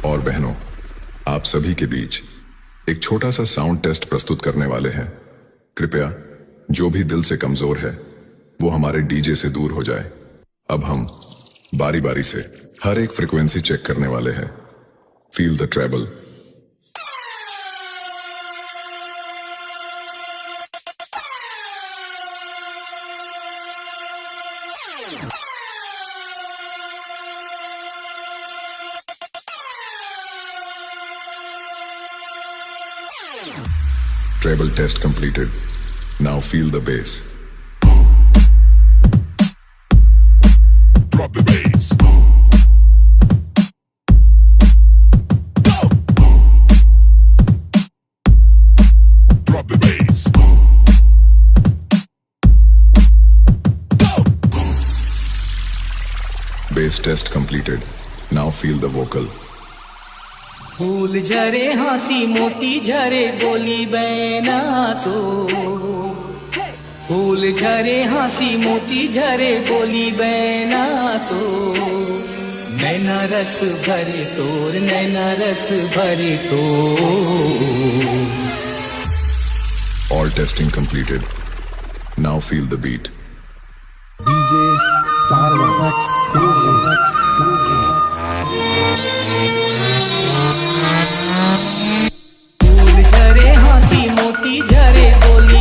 और बहनों, आप सभी के बीच एक छोटा सा साउंड टेस्ट प्रस्तुत करने वाले हैं। कृपया जो भी दिल से कमजोर है वो हमारे डीजे से दूर हो जाए। अब हम बारी बारी से हर एक फ्रीक्वेंसी चेक करने वाले हैं। Feel the treble. Treble test completed. Now feel the bass. Drop the bass. Go. Drop the bass. Go. Bass test completed. Now feel the vocal. फूल झरे हंसी मोती झरे बोली बैना तो, फूल झरे हंसी मोती झरे बोली बैना तो, नैना रस भरे तोर नैना रस भरे तो। All testing completed. Now feel the beat. DJ Sarva. फूल झरे हंसी मोती झरे बोली